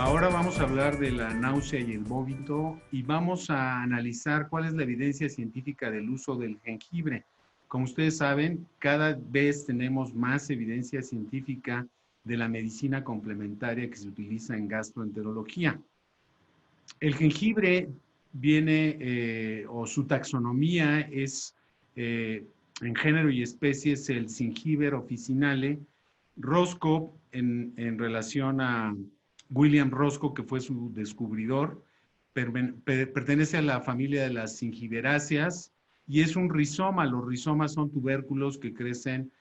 Ahora vamos a hablar de la náusea y el vómito y vamos a analizar cuál es la evidencia científica del uso del jengibre. Como ustedes saben, cada vez tenemos más evidencia científica de la medicina complementaria que se utiliza en gastroenterología. El jengibre viene, o su taxonomía es, en género y especies, el Zingiber officinale. Roscoe, en relación a William Roscoe, que fue su descubridor, pertenece a la familia de las zingiberáceas y es un rizoma. Los rizomas son tubérculos que crecen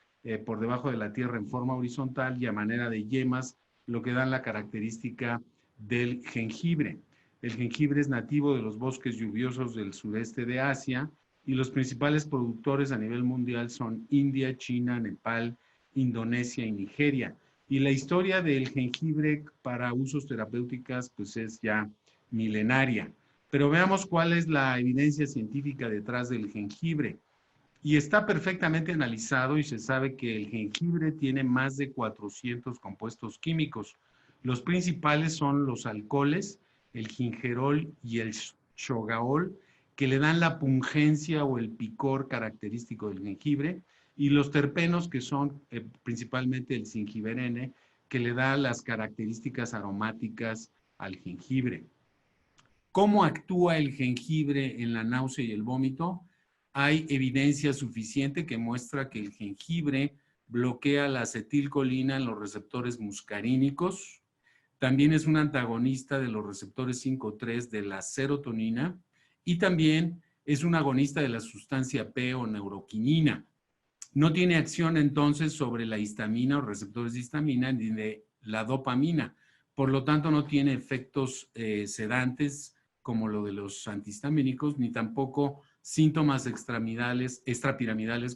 por debajo de la tierra en forma horizontal y a manera de yemas, lo que dan la característica del jengibre. El jengibre es nativo de los bosques lluviosos del sureste de Asia y los principales productores a nivel mundial son India, China, Nepal, Indonesia y Nigeria. Y la historia del jengibre para usos terapéuticos pues es ya milenaria. Pero veamos cuál es la evidencia científica detrás del jengibre. Y está perfectamente analizado y se sabe que el jengibre tiene más de 400 compuestos químicos. Los principales son los alcoholes, el gingerol y el shogaol, que le dan la pungencia o el picor característico del jengibre, y los terpenos, que son principalmente el zingiberene, que le da las características aromáticas al jengibre. ¿Cómo actúa el jengibre en la náusea y el vómito? Hay evidencia suficiente que muestra que el jengibre bloquea la acetilcolina en los receptores muscarínicos. También es un antagonista de los receptores 5,3 de la serotonina y también es un agonista de la sustancia P o neuroquinina. No tiene acción entonces sobre la histamina o receptores de histamina ni de la dopamina. Por lo tanto, no tiene efectos sedantes como lo de los antihistamínicos, ni tampoco síntomas extrapiramidales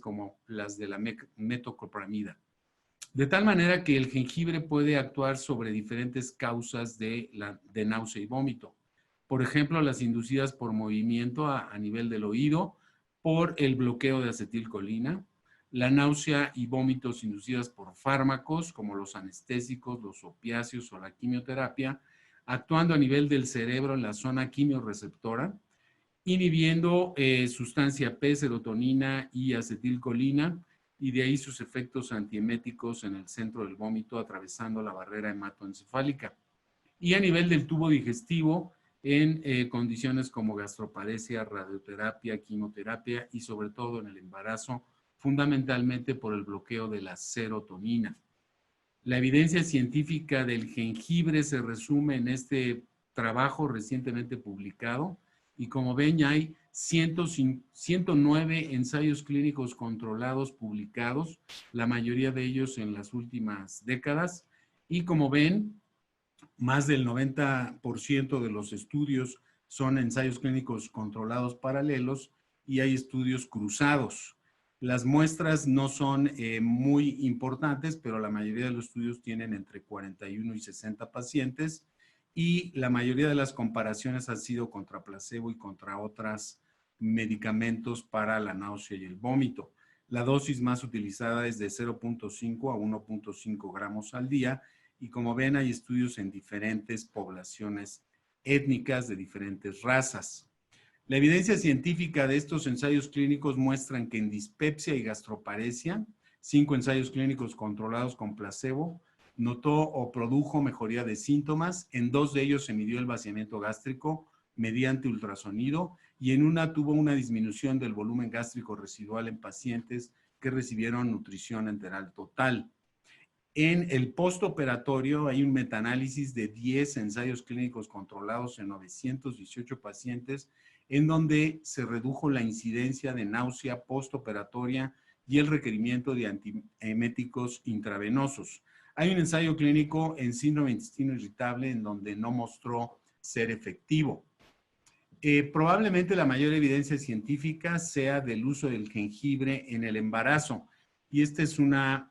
como las de la metoclopramida. De tal manera que el jengibre puede actuar sobre diferentes causas de náusea y vómito. Por ejemplo, las inducidas por movimiento a nivel del oído, por el bloqueo de acetilcolina, la náusea y vómitos inducidas por fármacos como los anestésicos, los opiáceos o la quimioterapia, actuando a nivel del cerebro en la zona quimiorreceptora, inhibiendo sustancia P, serotonina y acetilcolina, y de ahí sus efectos antieméticos en el centro del vómito, atravesando la barrera hematoencefálica. Y a nivel del tubo digestivo, en condiciones como gastroparesia, radioterapia, quimioterapia y sobre todo en el embarazo, fundamentalmente por el bloqueo de la serotonina. La evidencia científica del jengibre se resume en este trabajo recientemente publicado y como ven ya hay 109 ensayos clínicos controlados publicados, la mayoría de ellos en las últimas décadas, y como ven, más del 90% de los estudios son ensayos clínicos controlados paralelos y hay estudios cruzados. Las muestras no son muy importantes, pero la mayoría de los estudios tienen entre 41 y 60 pacientes y la mayoría de las comparaciones han sido contra placebo y contra otros medicamentos para la náusea y el vómito. La dosis más utilizada es de 0,5 a 1,5 gramos al día y como ven hay estudios en diferentes poblaciones étnicas de diferentes razas. La evidencia científica de estos ensayos clínicos muestran que en dispepsia y gastroparesia, 5 ensayos clínicos controlados con placebo, notó o produjo mejoría de síntomas. En 2 de ellos se midió el vaciamiento gástrico mediante ultrasonido y en una tuvo una disminución del volumen gástrico residual en pacientes que recibieron nutrición enteral total. En el postoperatorio hay un metaanálisis de 10 ensayos clínicos controlados en 918 pacientes, en donde se redujo la incidencia de náusea postoperatoria y el requerimiento de antieméticos intravenosos. Hay un ensayo clínico en síndrome de intestino irritable en donde no mostró ser efectivo. Probablemente la mayor evidencia científica sea del uso del jengibre en el embarazo. Y esta es una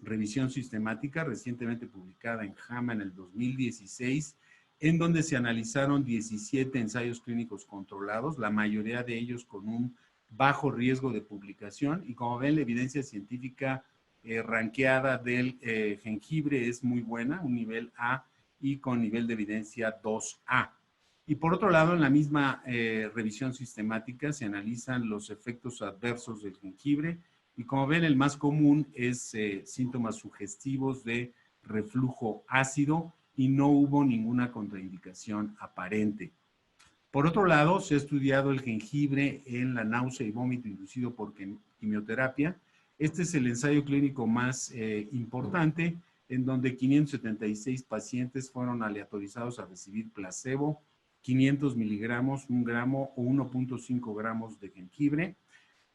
revisión sistemática recientemente publicada en JAMA en el 2016, en donde se analizaron 17 ensayos clínicos controlados, la mayoría de ellos con un bajo riesgo de publicación. Y como ven, la evidencia científica ranqueada del jengibre es muy buena, un nivel A, y con nivel de evidencia 2A. Y por otro lado, en la misma revisión sistemática se analizan los efectos adversos del jengibre y como ven, el más común es síntomas sugestivos de reflujo ácido y no hubo ninguna contraindicación aparente. Por otro lado, se ha estudiado el jengibre en la náusea y vómito inducido por quimioterapia. Este es el ensayo clínico más importante, en donde 576 pacientes fueron aleatorizados a recibir placebo, 500 miligramos, 1 gramo o 1.5 gramos de jengibre,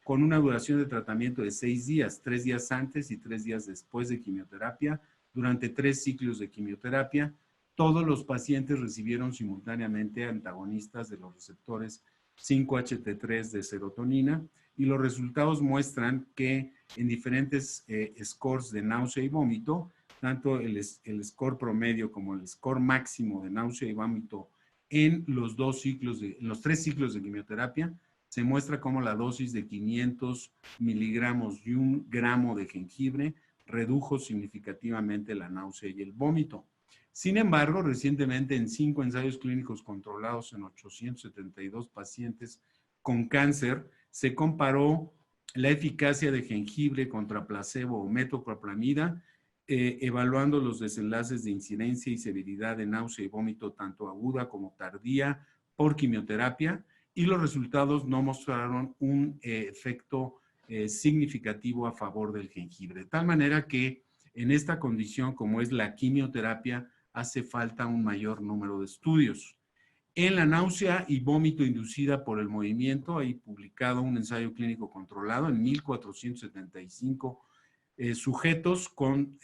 con una duración de tratamiento de 6 días, 3 días antes y 3 días después de quimioterapia, durante 3 ciclos de quimioterapia. Todos los pacientes recibieron simultáneamente antagonistas de los receptores 5-HT3 de serotonina y los resultados muestran que en diferentes scores de náusea y vómito, tanto el score promedio como el score máximo de náusea y vómito en los 3 ciclos de quimioterapia, se muestra cómo la dosis de 500 miligramos y 1 gramo de jengibre redujo significativamente la náusea y el vómito. Sin embargo, recientemente en 5 ensayos clínicos controlados en 872 pacientes con cáncer, se comparó la eficacia de jengibre contra placebo o metoclopramida, evaluando los desenlaces de incidencia y severidad de náusea y vómito tanto aguda como tardía por quimioterapia, y los resultados no mostraron un efecto significativo a favor del jengibre. De tal manera que en esta condición, como es la quimioterapia, hace falta un mayor número de estudios. En la náusea y vómito inducida por el movimiento, hay publicado un ensayo clínico controlado en 1,475 sujetos con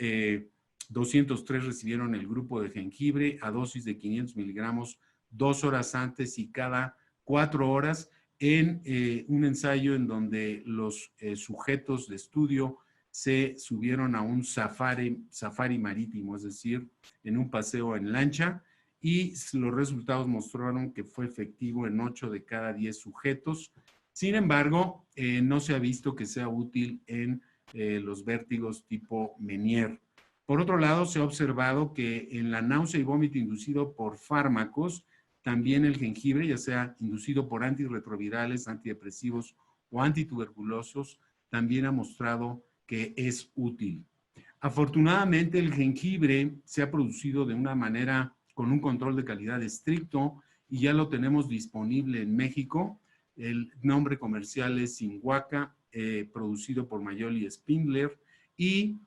203 recibieron el grupo de jengibre a dosis de 500 miligramos 2 horas antes y cada 4 horas en un ensayo en donde los sujetos de estudio se subieron a un safari marítimo, es decir, en un paseo en lancha, y los resultados mostraron que fue efectivo en 8 de cada 10 sujetos. Sin embargo, no se ha visto que sea útil en los vértigos tipo Meniere. Por otro lado, se ha observado que en la náusea y vómito inducido por fármacos, también el jengibre, ya sea inducido por antirretrovirales, antidepresivos o antituberculosos, también ha mostrado que es útil. Afortunadamente, el jengibre se ha producido de una manera con un control de calidad estricto y ya lo tenemos disponible en México. El nombre comercial es Cinhuaca, producido por Mayoli Spindler, y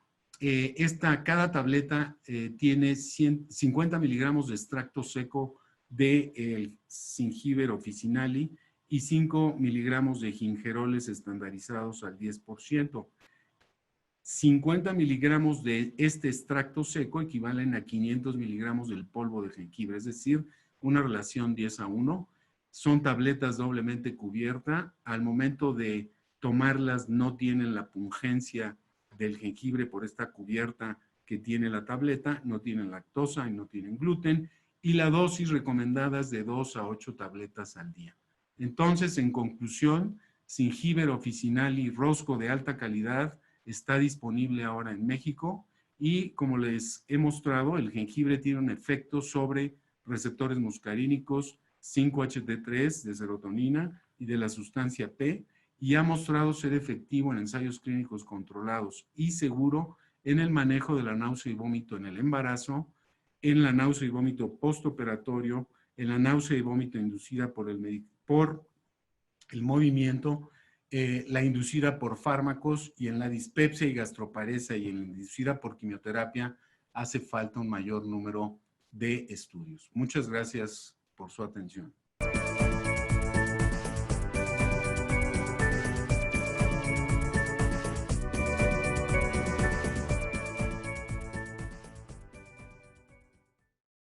cada tableta tiene 50 miligramos de extracto seco de Zingiber officinale y 5 miligramos de gingeroles estandarizados al 10%. 50 miligramos de este extracto seco equivalen a 500 miligramos del polvo de jengibre, es decir, una relación 10:1. Son tabletas doblemente cubiertas. Al momento de tomarlas no tienen la pungencia del jengibre por esta cubierta que tiene la tableta, no tienen lactosa y no tienen gluten, y la dosis recomendada es de 2 a 8 tabletas al día. Entonces, en conclusión, Zingiber officinale y Rosco de alta calidad está disponible ahora en México y, como les he mostrado, el jengibre tiene un efecto sobre receptores muscarínicos 5-HT3 de serotonina y de la sustancia P, y ha mostrado ser efectivo en ensayos clínicos controlados y seguro en el manejo de la náusea y vómito en el embarazo, en la náusea y vómito postoperatorio, en la náusea y vómito inducida por el movimiento, la inducida por fármacos, y en la dispepsia y gastroparesa y en la inducida por quimioterapia hace falta un mayor número de estudios. Muchas gracias por su atención.